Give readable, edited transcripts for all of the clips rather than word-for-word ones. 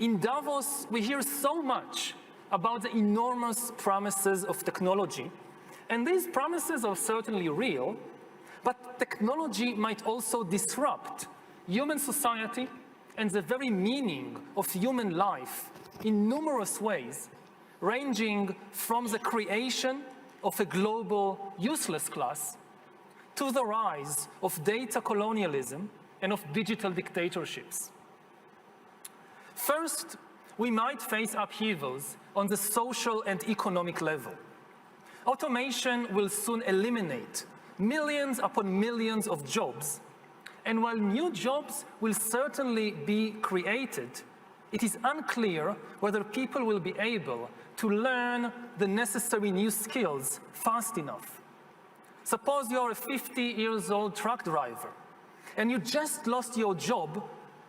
In Davos, we hear so much about the enormous promises of technology, and these promises are certainly real, but technology might also disrupt human society and the very meaning of human life in numerous ways, ranging from the creation of a global useless class to the rise of data colonialism and of digital dictatorships. First, we might face upheavals on the social and economic level. Automation will soon eliminate millions upon millions of jobs, and while new jobs will certainly be created, it is unclear whether people will be able to learn the necessary new skills fast enough. Suppose you're a 50-year-old truck driver, and you just lost your job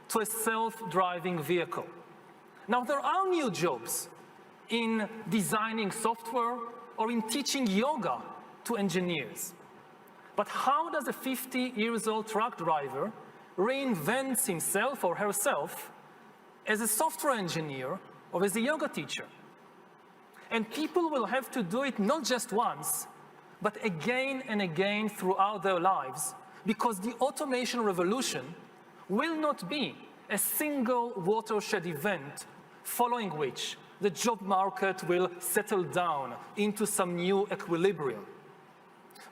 to a self-driving vehicle. Now, there are new jobs in designing software or in teaching yoga to engineers. But how does a 50-year-old truck driver reinvent himself or herself as a software engineer or as a yoga teacher? And people will have to do it not just once, but again and again throughout their lives, because the automation revolution will not be a single watershed event following which the job market will settle down into some new equilibrium.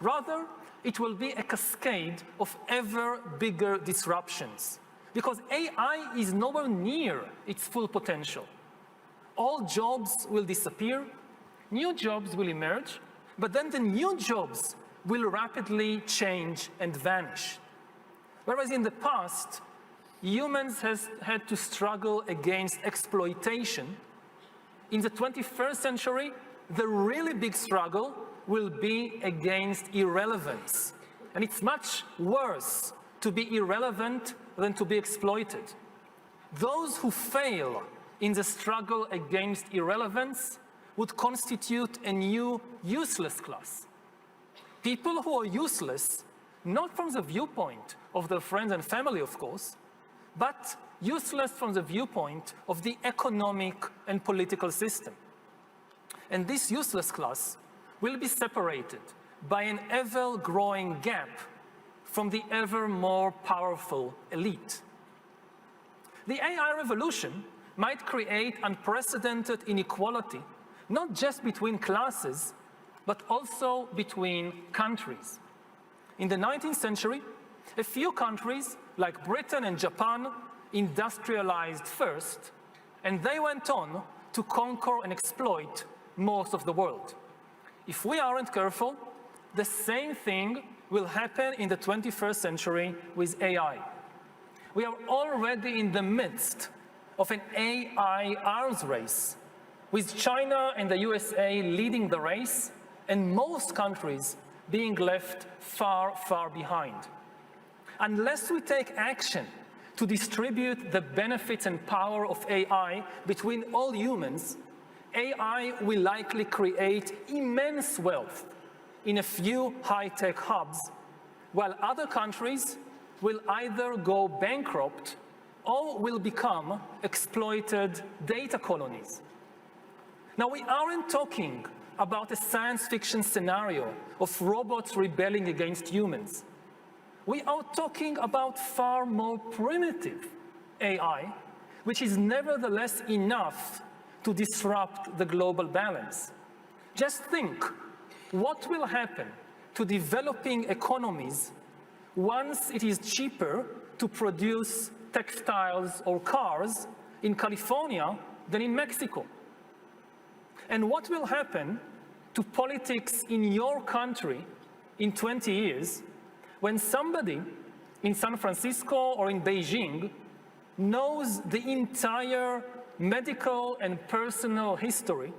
Rather, it will be a cascade of ever bigger disruptions, because AI is nowhere near its full potential. All jobs will disappear, new jobs will emerge, but then the new jobs will rapidly change and vanish. Whereas in the past, humans had to struggle against exploitation, in the 21st century, the really big struggle will be against irrelevance. And it's much worse to be irrelevant than to be exploited. Those who fail in the struggle against irrelevance would constitute a new useless class. People who are useless, not from the viewpoint of their friends and family, of course, but useless from the viewpoint of the economic and political system. And this useless class will be separated by an ever-growing gap from the ever more powerful elite. The AI revolution might create unprecedented inequality, not just between classes, but also between countries. In the 19th century, a few countries, like Britain and Japan, industrialized first, and they went on to conquer and exploit most of the world. If we aren't careful, the same thing will happen in the 21st century with AI. We are already in the midst of an AI arms race, with China and the USA leading the race, and most countries being left far, far behind. Unless we take action to distribute the benefits and power of AI between all humans, AI will likely create immense wealth in a few high-tech hubs, while other countries will either go bankrupt or will become exploited data colonies. Now, we aren't talking about a science fiction scenario of robots rebelling against humans. We are talking about far more primitive AI, which is nevertheless enough to disrupt the global balance. Just think, what will happen to developing economies once it is cheaper to produce textiles or cars in California than in Mexico? And what will happen to politics in your country in 20 years when somebody in San Francisco or in Beijing knows the entire medical and personal history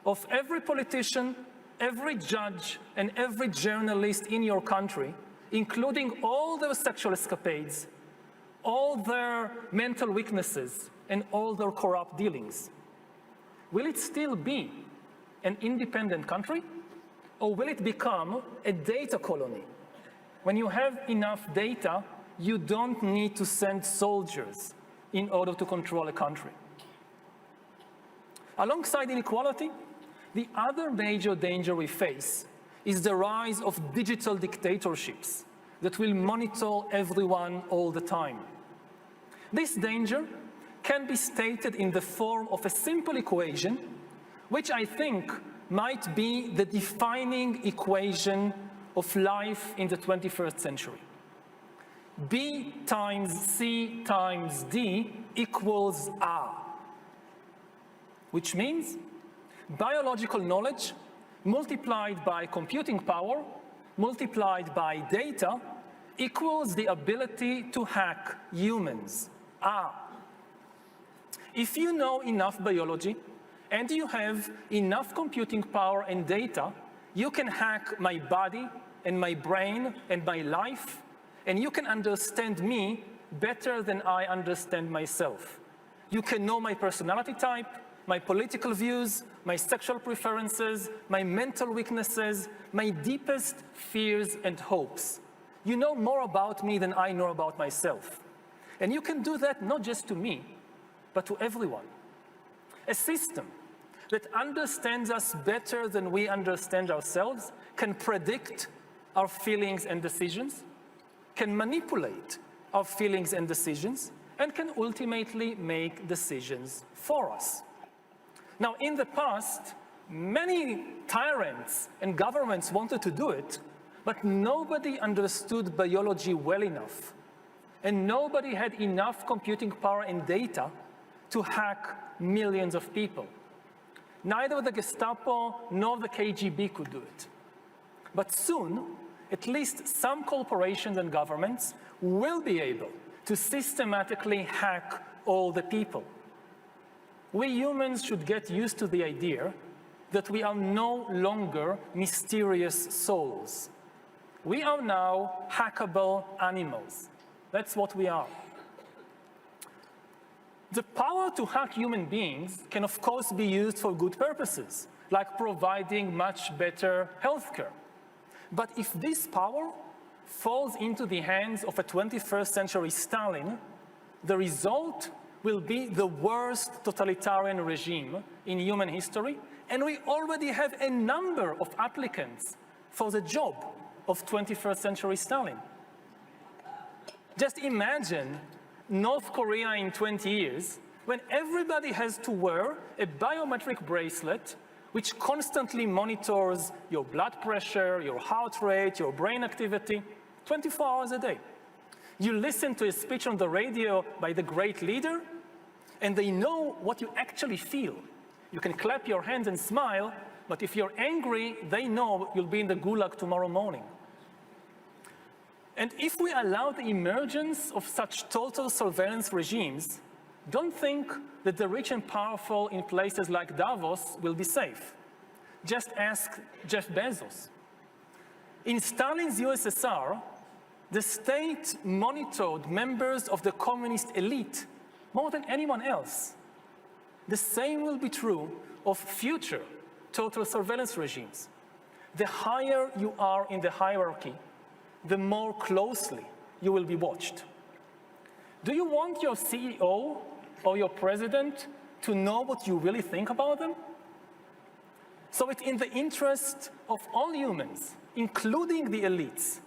of every politician, every judge, and every journalist in your country, including all their sexual escapades, all their mental weaknesses, and all their corrupt dealings? Will it still be an independent country, or will it become a data colony? When you have enough data, you don't need to send soldiers in order to control a country. Alongside inequality, the other major danger we face is the rise of digital dictatorships that will monitor everyone all the time. This danger can be stated in the form of a simple equation, which I think might be the defining equation of life in the 21st century. B times C times D equals R, which means biological knowledge multiplied by computing power multiplied by data equals the ability to hack humans, R. If you know enough biology and you have enough computing power and data, you can hack my body and my brain and my life, and you can understand me better than I understand myself. You can know my personality type, my political views, my sexual preferences, my mental weaknesses, my deepest fears and hopes. You know more about me than I know about myself. And you can do that not just to me, but to everyone. A system that understands us better than we understand ourselves can predict our feelings and decisions, can manipulate our feelings and decisions, and can ultimately make decisions for us. Now, in the past, many tyrants and governments wanted to do it, but nobody understood biology well enough, and nobody had enough computing power and data to hack millions of people. Neither the Gestapo nor the KGB could do it. But soon, at least some corporations and governments will be able to systematically hack all the people. We humans should get used to the idea that we are no longer mysterious souls. We are now hackable animals. That's what we are. The power to hack human beings can, of course, be used for good purposes, like providing much better healthcare. But if this power falls into the hands of a 21st century Stalin, the result will be the worst totalitarian regime in human history, and we already have a number of applicants for the job of 21st century Stalin. Just imagine North Korea in 20 years, when everybody has to wear a biometric bracelet which constantly monitors your blood pressure, your heart rate, your brain activity, 24 hours a day. You listen to a speech on the radio by the great leader, and they know what you actually feel. You can clap your hands and smile, but if you're angry, they know you'll be in the gulag tomorrow morning. And if we allow the emergence of such total surveillance regimes, don't think that the rich and powerful in places like Davos will be safe. Just ask Jeff Bezos. In Stalin's USSR, the state monitored members of the communist elite more than anyone else. The same will be true of future total surveillance regimes. The higher you are in the hierarchy, the more closely you will be watched. Do you want your CEO or your president to know what you really think about them? So it's in the interest of all humans, including the elites,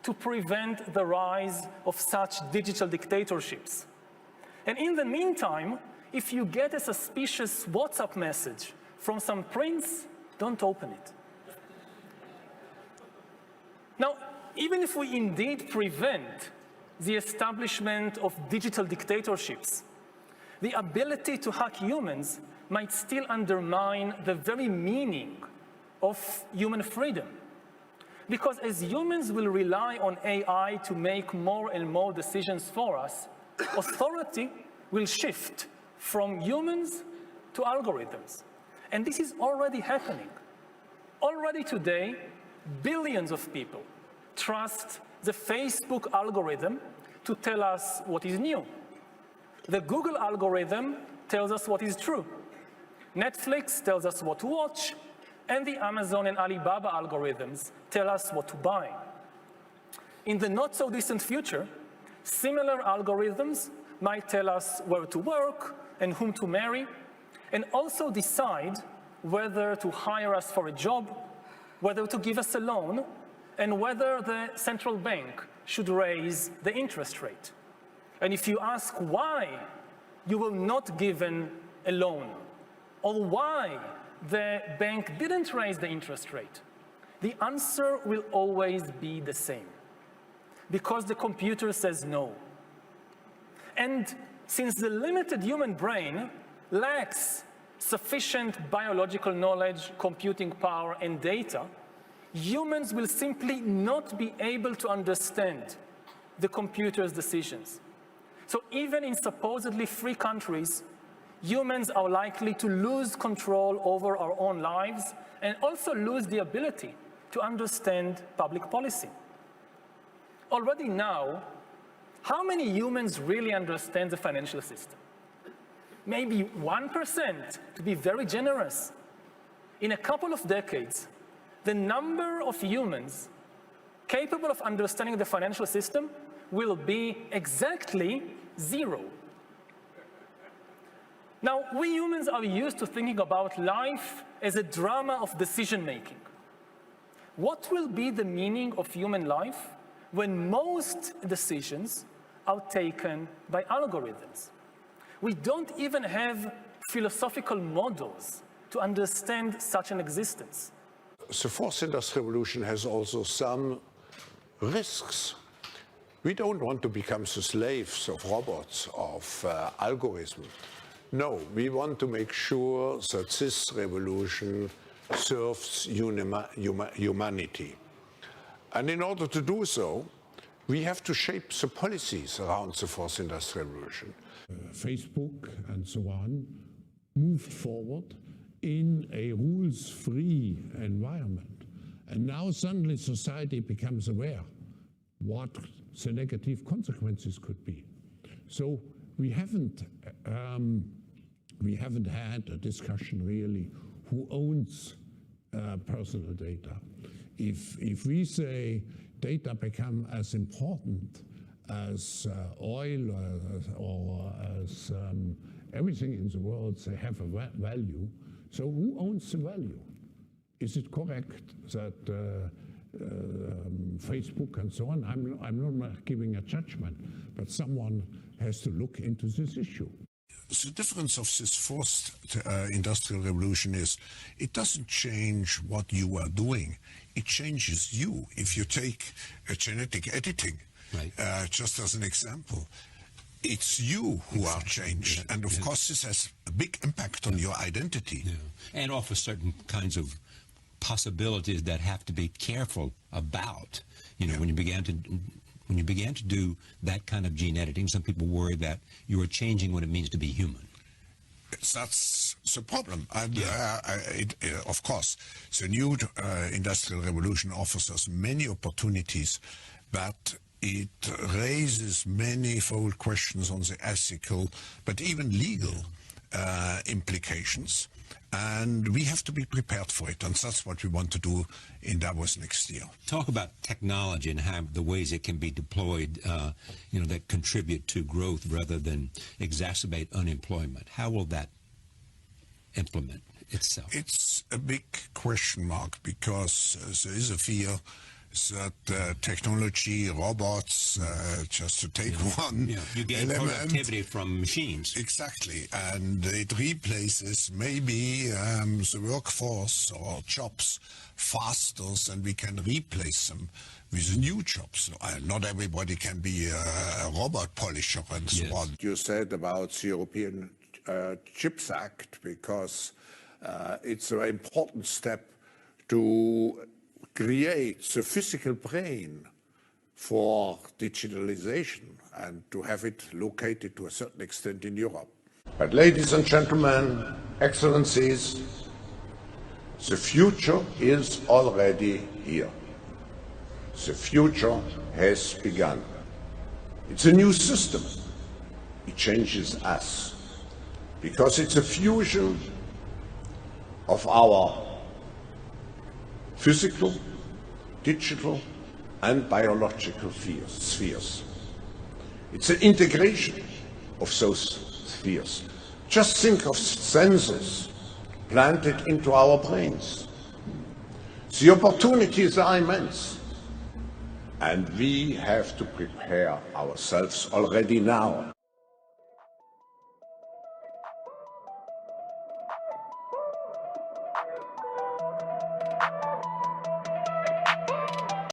to prevent the rise of such digital dictatorships. And in the meantime, if you get a suspicious WhatsApp message from some prince, don't open it. Now, even if we indeed prevent the establishment of digital dictatorships, the ability to hack humans might still undermine the very meaning of human freedom. Because as humans will rely on AI to make more and more decisions for us, authority will shift from humans to algorithms. And this is already happening. Already today, billions of people trust the Facebook algorithm to tell us what is new. The Google algorithm tells us what is true. Netflix tells us what to watch, and the Amazon and Alibaba algorithms tell us what to buy. In the not so distant future, similar algorithms might tell us where to work and whom to marry, and also decide whether to hire us for a job, whether to give us a loan, and whether the central bank should raise the interest rate. And if you ask why you will not give a loan, or why the bank didn't raise the interest rate, the answer will always be the same. Because the computer says no. And since the limited human brain lacks sufficient biological knowledge, computing power, and data, humans will simply not be able to understand the computer's decisions. So even in supposedly free countries, humans are likely to lose control over our own lives and also lose the ability to understand public policy. Already now, how many humans really understand the financial system? Maybe 1%, to be very generous. In a couple of decades, the number of humans capable of understanding the financial system will be exactly 0. Now, we humans are used to thinking about life as a drama of decision-making. What will be the meaning of human life when most decisions are taken by algorithms? We don't even have philosophical models to understand such an existence. The fourth industrial revolution has also some risks. We don't want to become the slaves of robots, of algorithms. No, we want to make sure that this revolution serves humanity. And in order to do so, we have to shape the policies around the fourth industrial revolution. Facebook and so on moved forward in a rules-free environment. And now suddenly society becomes aware what the negative consequences could be. So we haven't had a discussion really who owns personal data. If we say data become as important as oil or as everything in the world, they have a value. So who owns the value? Is it correct that Facebook and so on, I'm not giving a judgment, but someone has to look into this issue. The difference of this fourth industrial revolution is it doesn't change what you are doing, it changes you. If you take genetic editing, right. Just as an example, it's you who are changed. And of course this has a big impact on your identity. And offers certain kinds of possibilities that have to be careful about. You know, when you began to do that kind of gene editing, some people worry that you are changing what it means to be human. That's the problem. And of course, the new industrial revolution offers us many opportunities, but it raises manifold questions on the ethical, but even legal implications. And we have to be prepared for it, and that's what we want to do in Davos next year. Talk about technology and how the ways it can be deployed, you know, that contribute to growth rather than exacerbate unemployment. How will that implement itself? It's a big question mark, because there is a fear that technology, robots, just to take one you gain element, productivity from machines. Exactly, and it replaces maybe the workforce or jobs faster than we can replace them with new jobs. Not everybody can be a robot polisher and so on. You said about the European Chips Act, because it's an important step to create the physical brain for digitalization and to have it located to a certain extent in Europe. But ladies and gentlemen, excellencies, the future is already here. The future has begun. It's a new system. It changes us, because it's a fusion of our physical, digital, and biological spheres. It's an integration of those spheres. Just think of senses planted into our brains. The opportunities are immense. And we have to prepare ourselves already now